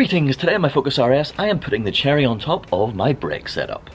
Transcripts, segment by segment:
Greetings, today on my Focus RS I am putting the cherry on top of my brake setup.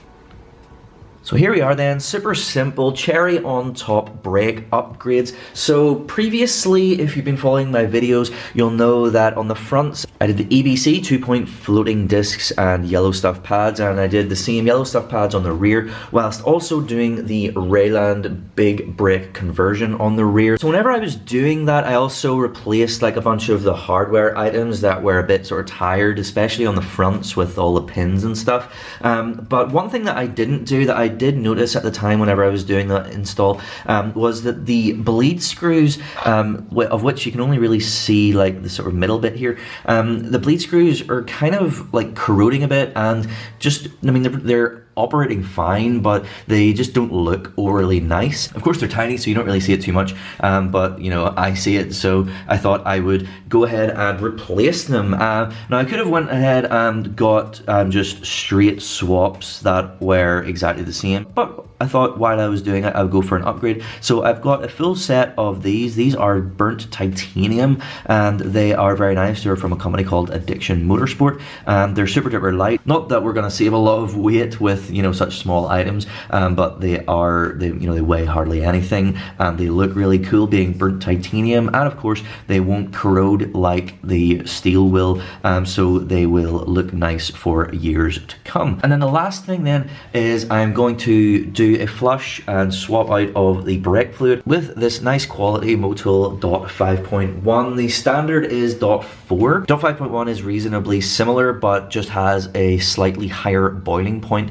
So here we are then, super simple cherry on top brake upgrades. So previously, if you've been following my videos, you'll know that on the fronts I did the EBC 2-point floating discs and Yellowstuff pads, and I did the same Yellowstuff pads on the rear, whilst also doing the Reyland big brake conversion on the rear. So whenever I was doing that, I also replaced like a bunch of the hardware items that were a bit sort of tired, especially on the fronts with all the pins and stuff. But one thing that I didn't do that I did notice at the time whenever I was doing that install was that the bleed screws, of which you can only really see like the sort of middle bit here, the bleed screws are kind of like corroding a bit, and just, I mean, they're operating fine, but they just don't look overly nice. Of course they're tiny, so you don't really see it too much, but you know, I see it, so I thought I would go ahead and replace them. Now I could have went ahead and got just straight swaps that were exactly the same, but I thought while I was doing it I would go for an upgrade. So I've got a full set of these are burnt titanium, and they are very nice. They're from a company called EBC Motorsport, and they're super duper light. Not that we're going to save a lot of weight with, you know, such small items, but they weigh hardly anything, and they look really cool being burnt titanium, and of course they won't corrode like the steel will, so they will look nice for years to come. And then the last thing then is I'm going to do a flush and swap out of the brake fluid with this nice quality Motul .5.1. The standard is .4. .5.1 is reasonably similar, but just has a slightly higher boiling point.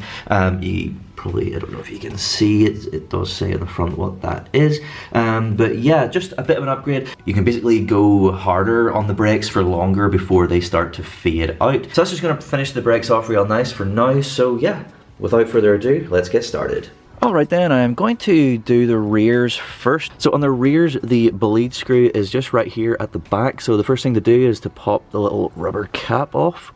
You probably, I don't know if you can see it, it does say on the front what that is, but yeah, just a bit of an upgrade. You can basically go harder on the brakes for longer before they start to fade out. So that's just going to finish the brakes off real nice for now. So yeah, without further ado, let's get started. Alright then, I'm going to do the rears first. So on the rears, the bleed screw is just right here at the back. So the first thing to do is to pop the little rubber cap off.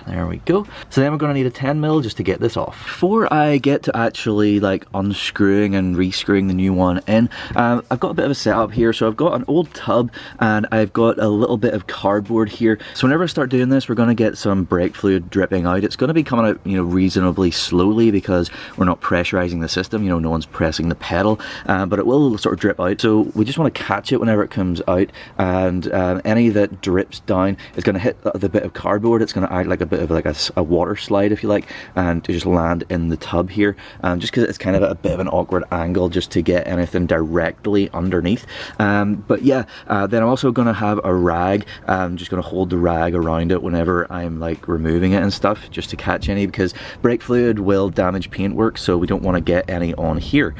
There we go. So then we're going to need a 10mm just to get this off. Before I get to actually like unscrewing and rescrewing the new one in, I've got a bit of a setup here. So I've got an old tub and I've got a little bit of cardboard here. So whenever I start doing this, we're going to get some brake fluid dripping out. It's going to be coming out, you know, reasonably slowly because we're not pressurizing the system. You know, no one's pressing the pedal, but it will sort of drip out. So we just want to catch it whenever it comes out, and any that drips down is going to hit the bit of cardboard. It's going to act like a bit of like a water slide, if you like, and to just land in the tub here, just because it's kind of a bit of an awkward angle just to get anything directly underneath. But yeah, then I'm also going to have a rag. I'm just going to hold the rag around it whenever I'm like removing it and stuff, just to catch any, because brake fluid will damage paintwork, so we don't want to get any on here.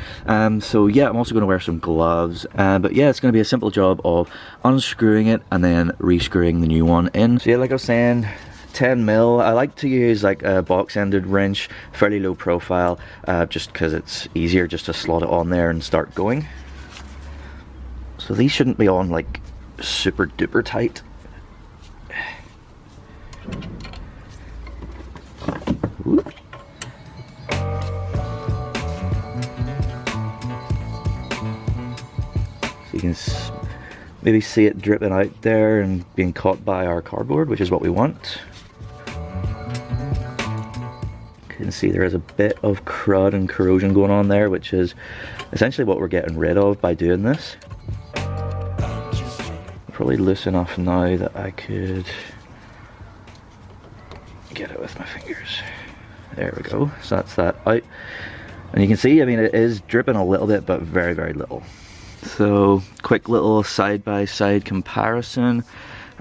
So yeah, I'm also going to wear some gloves, but yeah, it's going to be a simple job of unscrewing it and then rescrewing the new one in. So yeah, like I was saying, 10mm. I like to use like a box-ended wrench, fairly low profile, just because it's easier just to slot it on there and start going. So these shouldn't be on like super duper tight. Ooh. So you can maybe see it dripping out there and being caught by our cardboard, which is what we want. You can see there is a bit of crud and corrosion going on there, which is essentially what we're getting rid of by doing this. Probably loose enough now that I could get it with my fingers. There we go. So that's that out. And you can see, I mean, it is dripping a little bit, but very, very little. So quick little side-by-side comparison.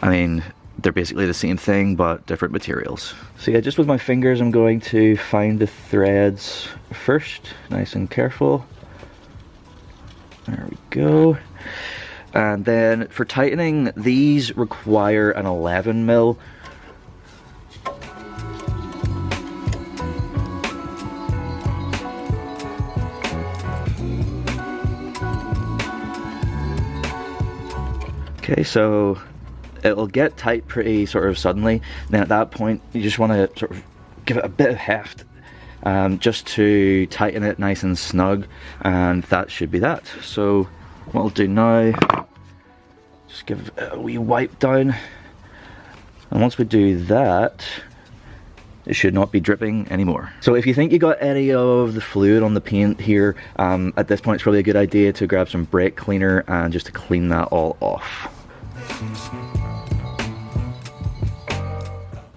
I mean, they're basically the same thing but different materials. So yeah, just with my fingers I'm going to find the threads first, nice and careful. There we go. And then for tightening, these require an 11mm. Okay, so it'll get tight pretty sort of suddenly. And then at that point, you just want to sort of give it a bit of heft, just to tighten it nice and snug, and that should be that. So what I'll do now, just give it a wee wipe down, And once we do that, it should not be dripping anymore. So if you think you got any of the fluid on the paint here, at this point it's probably a good idea to grab some brake cleaner and just to clean that all off.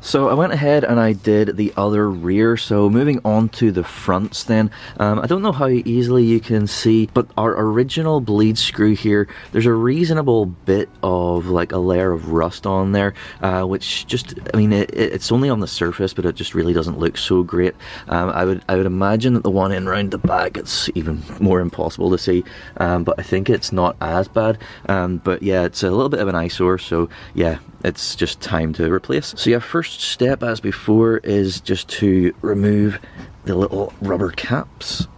So I went ahead and I did the other rear. So moving on to the fronts then, I don't know how easily you can see, but our original bleed screw here, there's a reasonable bit of like a layer of rust on there, which just, I mean, it's only on the surface, but it just really doesn't look so great. I would imagine that the one in round the back, it's even more impossible to see, but I think it's not as bad. But yeah, it's a little bit of an eyesore, so yeah, it's just time to replace. So yeah, first step as before is just to remove the little rubber caps.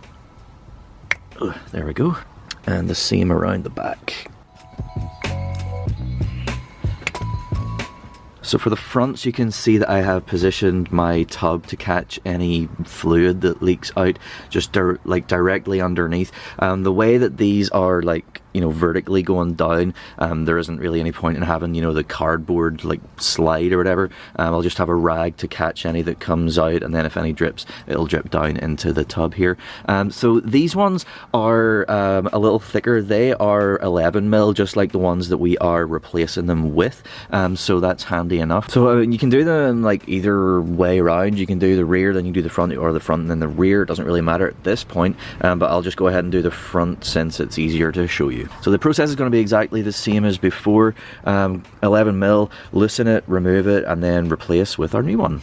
There we go. And the seam around the back. So for the fronts, you can see that I have positioned my tub to catch any fluid that leaks out just directly underneath. The way that these are like, you know, vertically going down, there isn't really any point in having, you know, the cardboard like slide or whatever. I'll just have a rag to catch any that comes out, and then if any drips, it'll drip down into the tub here. So these ones are a little thicker. They are 11mm, just like the ones that we are replacing them with. So that's handy enough. So you can do them like either way around. You can do the rear, then you do the front, or the front and then the rear. It doesn't really matter at this point, but I'll just go ahead and do the front since it's easier to show you. So the process is going to be exactly the same as before. 11mm, loosen it, remove it, and then replace with our new one.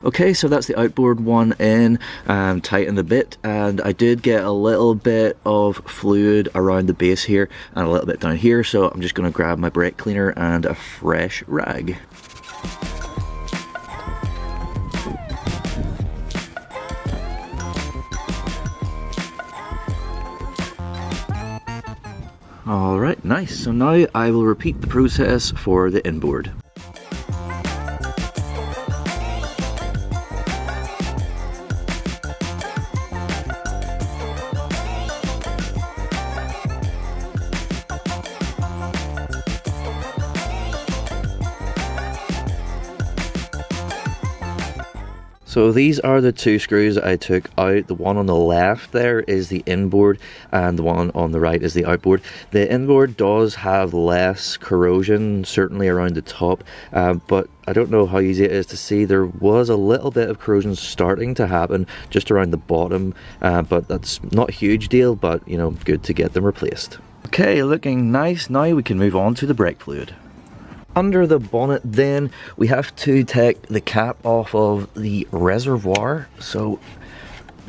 Okay, so that's the outboard one in, tightened a bit, and I did get a little bit of fluid around the base here and a little bit down here, so I'm just going to grab my brake cleaner and a fresh rag. Alright, nice. So now I will repeat the process for the inboard. So these are the two screws that I took out. The one on the left there is the inboard and the one on the right is the outboard. The inboard does have less corrosion, certainly around the top, but I don't know how easy it is to see. There was a little bit of corrosion starting to happen just around the bottom, but that's not a huge deal, but you know, good to get them replaced. Okay, looking nice. Now we can move on to the brake fluid. Under the bonnet then, we have to take the cap off of the reservoir, so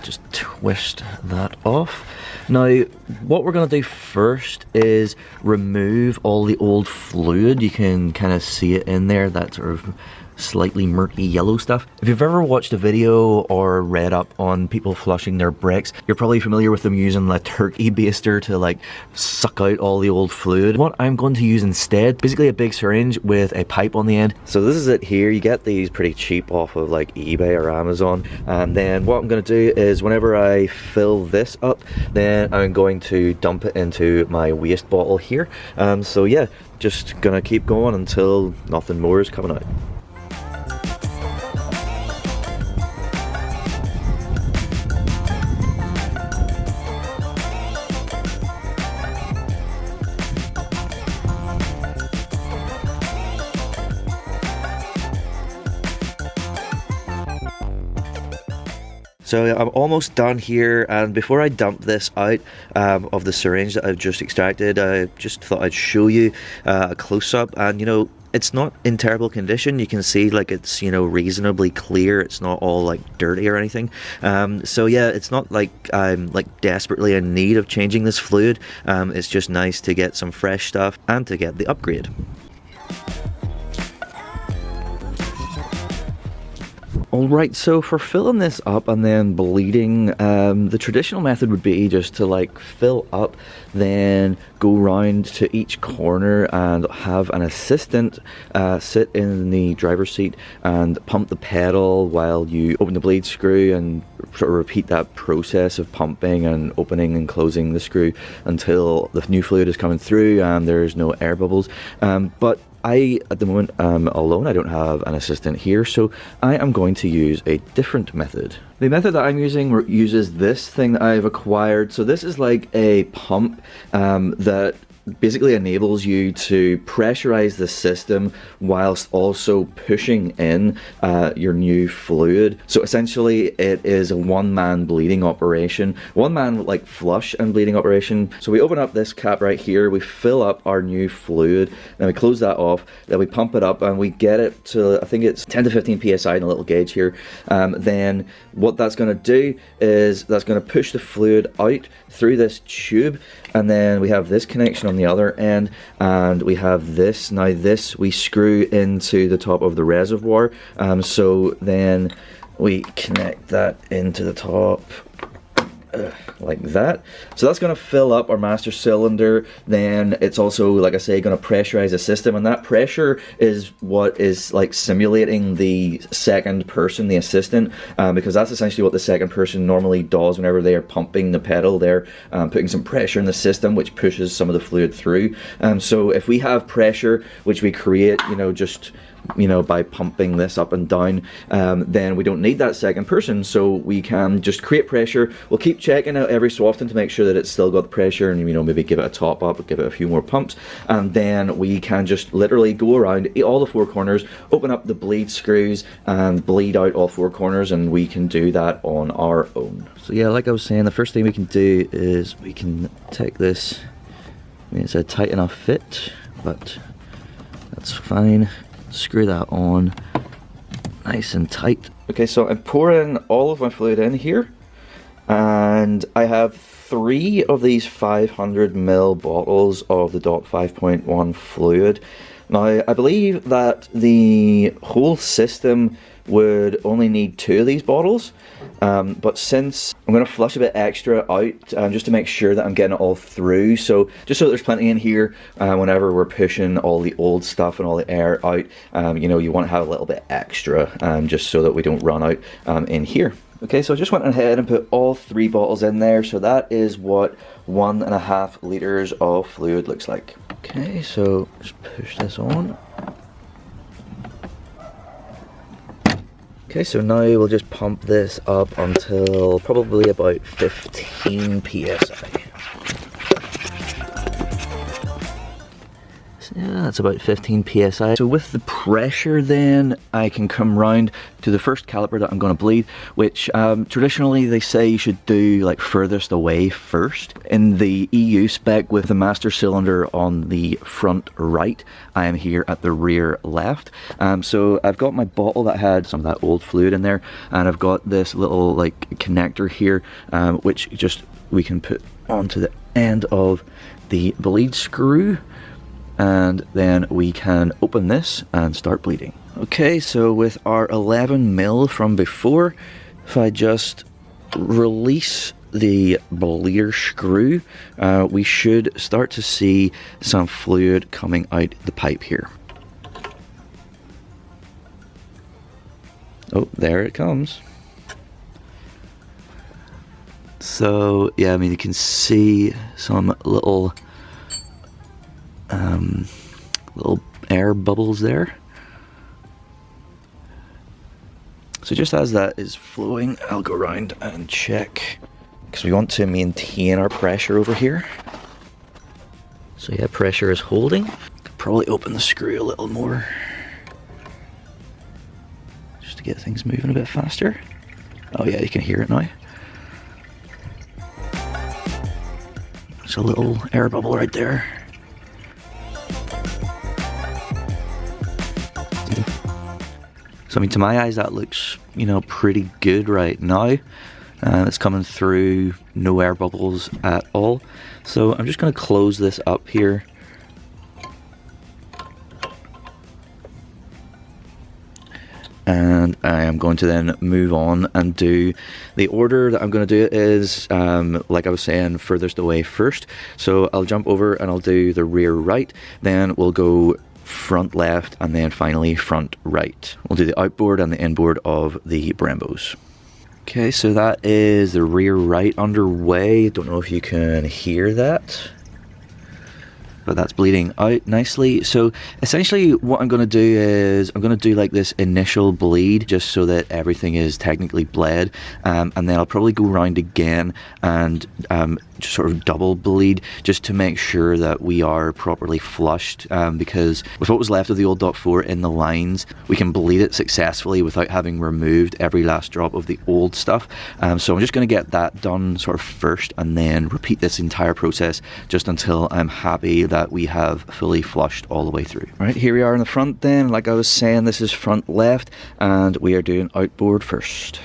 just twist that off. Now what we're going to do first is remove all the old fluid. You can kind of see it in there, that sort of slightly murky yellow stuff. If you've ever watched a video or read up on people flushing their brakes, you're probably familiar with them using the turkey baster to like suck out all the old fluid. What I'm going to use instead, basically a big syringe with a pipe on the end. So this is it here. You get these pretty cheap off of like eBay or Amazon, and then what I'm going to do is whenever I fill this up, then I'm going to dump it into my waste bottle here. So yeah, just gonna keep going until nothing more is coming out. So I'm almost done here, and before I dump this out of the syringe that I've just extracted, I just thought I'd show you a close-up. And you know, it's not in terrible condition. You can see like it's, you know, reasonably clear. It's not all like dirty or anything. So yeah, it's not like I'm like desperately in need of changing this fluid. It's just nice to get some fresh stuff and to get the upgrade. Alright, so for filling this up and then bleeding, the traditional method would be just to like fill up, then go round to each corner and have an assistant sit in the driver's seat and pump the pedal while you open the bleed screw, and sort of repeat that process of pumping and opening and closing the screw until the new fluid is coming through and there's no air bubbles. But I, at the moment, am alone. I don't have an assistant here, so I am going to use a different method. The method that I'm using uses this thing that I've acquired. So this is like a pump that basically enables you to pressurize the system whilst also pushing in your new fluid. So essentially it is a one-man bleeding operation, one-man like flush and bleeding operation. So we open up this cap right here, we fill up our new fluid, then we close that off, then we pump it up and we get it to, I think it's 10 to 15 psi in a little gauge here. Then what that's going to do is that's going to push the fluid out through this tube, and then we have this connection on the other end, and we have this. Now this we screw into the top of the reservoir, so then we connect that into the top like that. So that's going to fill up our master cylinder. Then it's also, like I say, going to pressurize the system, and that pressure is what is like simulating the second person, the assistant, because that's essentially what the second person normally does whenever they are pumping the pedal. They're putting some pressure in the system, which pushes some of the fluid through. So if we have pressure, which we create, you know, just by pumping this up and down, then we don't need that second person, so we can just create pressure. We'll keep checking out every so often to make sure that it's still got the pressure, and maybe give it a top up, give it a few more pumps, and then we can just literally go around all the four corners, open up the bleed screws and bleed out all four corners, and we can do that on our own. So yeah, like I was saying, the first thing we can do is we can take this, it's a tight enough fit, but that's fine. Screw that on nice and tight. Okay, so I'm pouring all of my fluid in here, and I have 3 of these 500ml bottles of the DOT 5.1 fluid. Now I believe that the whole system would only need 2 of these bottles, but since I'm going to flush a bit extra out just to make sure that I'm getting it all through, so just so there's plenty in here whenever we're pushing all the old stuff and all the air out, you want to have a little bit extra just so that we don't run out in here. Okay, so I just went ahead and put all 3 bottles in there, so that is what 1.5 liters of fluid looks like. Okay, so just push this on. Okay, so now we'll just pump this up until probably about 15 psi. Yeah, that's about 15 psi. So with the pressure then, I can come round to the first caliper that I'm going to bleed, which traditionally they say you should do like furthest away first. In the EU spec with the master cylinder on the front right, I am here at the rear left. So I've got my bottle that had some of that old fluid in there, and I've got this little like connector here, which just we can put onto the end of the bleed screw, and then we can open this and start bleeding. Okay, so with our 11mm from before, if I just release the bleeder screw, we should start to see some fluid coming out the pipe here. Oh, there it comes. So yeah, I mean, you can see some little air bubbles there. So just as that is flowing, I'll go around and check, because we want to maintain our pressure over here. So yeah, pressure is holding. Could probably open the screw a little more just to get things moving a bit faster. Oh yeah, you can hear it now. There's a little air bubble right there. So I mean, to my eyes, that looks, you know, pretty good right now. It's coming through, no air bubbles at all. So I'm just going to close this up here. And I am going to then move on and do the order that I'm going to do it is, like I was saying, furthest away first. So I'll jump over and I'll do the rear right, then we'll go front left, and then finally front right. We'll do the outboard and the inboard of the Brembos. Okay, so that is the rear right underway. Don't know if you can hear that, but that's bleeding out nicely. So essentially what I'm going to do is I'm going to do like this initial bleed just so that everything is technically bled, and then I'll probably go around again and just sort of double bleed just to make sure that we are properly flushed, because with what was left of the old .4 in the lines, we can bleed it successfully without having removed every last drop of the old stuff. So I'm just going to get that done sort of first and then repeat this entire process just until I'm happy that we have fully flushed all the way through. All right, here we are in the front then. Like I was saying, this is front left and we are doing outboard first.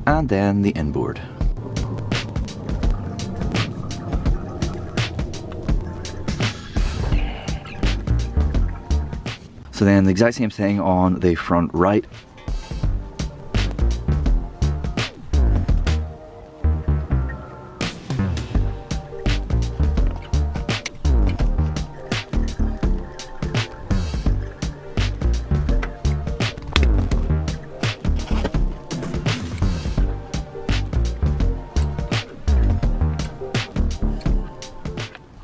And then the inboard. So then the exact same thing on the front right.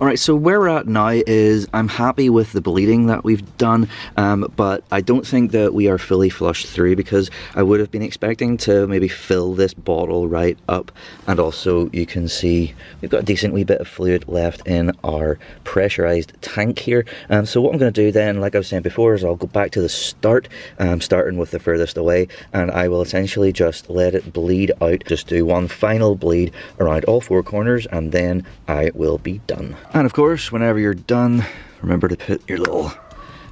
Alright, so where we're at now is I'm happy with the bleeding that we've done, but I don't think that we are fully flushed through, because I would have been expecting to maybe fill this bottle right up, and also you can see we've got a decent wee bit of fluid left in our pressurized tank here. So what I'm going to do then, like I was saying before, is I'll go back to the start, starting with the furthest away, and I will essentially just let it bleed out, just do one final bleed around all four corners, and then I will be done. And of course, whenever you're done, remember to put your little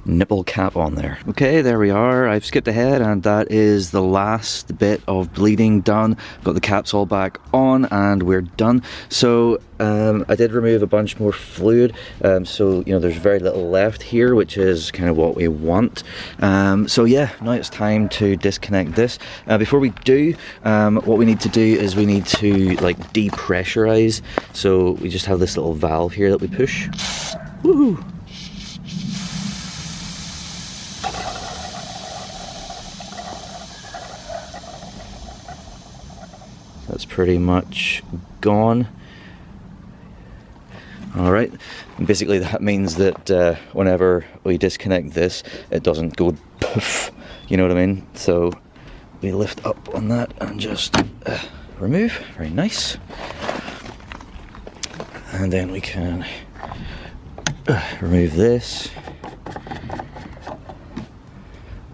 nipple cap on there. Okay, there we are. I've skipped ahead and that is the last bit of bleeding done. Got the caps all back on and we're done. So I did remove a bunch more fluid, so you know there's very little left here, which is kind of what we want. So yeah, now it's time to disconnect this. Before we do, what we need to do is we need to like depressurize. So we just have this little valve here that we push. Woohoo! That's pretty much gone. Alright, basically that means that whenever we disconnect this, it doesn't go poof, you know what I mean? So we lift up on that and just remove, very nice. And then we can remove this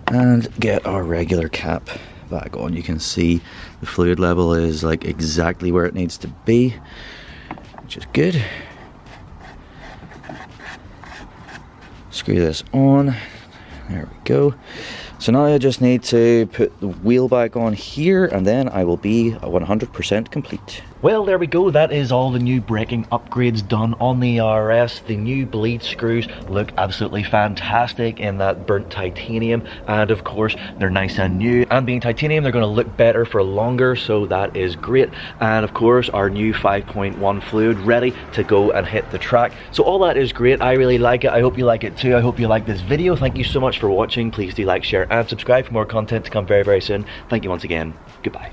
and get our regular cap back on. You can see the fluid level is like exactly where it needs to be, which is good. Screw this on, there we go. So now I just need to put the wheel back on here and then I will be 100% complete. Well, there we go. That is all the new braking upgrades done on the RS. The new bleed screws look absolutely fantastic in that burnt titanium, and of course they're nice and new, and being titanium they're going to look better for longer, so that is great. And of course our new 5.1 fluid ready to go and hit the track. So all that is great. I really like it. I hope you like it too. I hope you like this video. Thank you so much for watching. Please do like, share and subscribe for more content to come very, very soon. Thank you once again. Goodbye.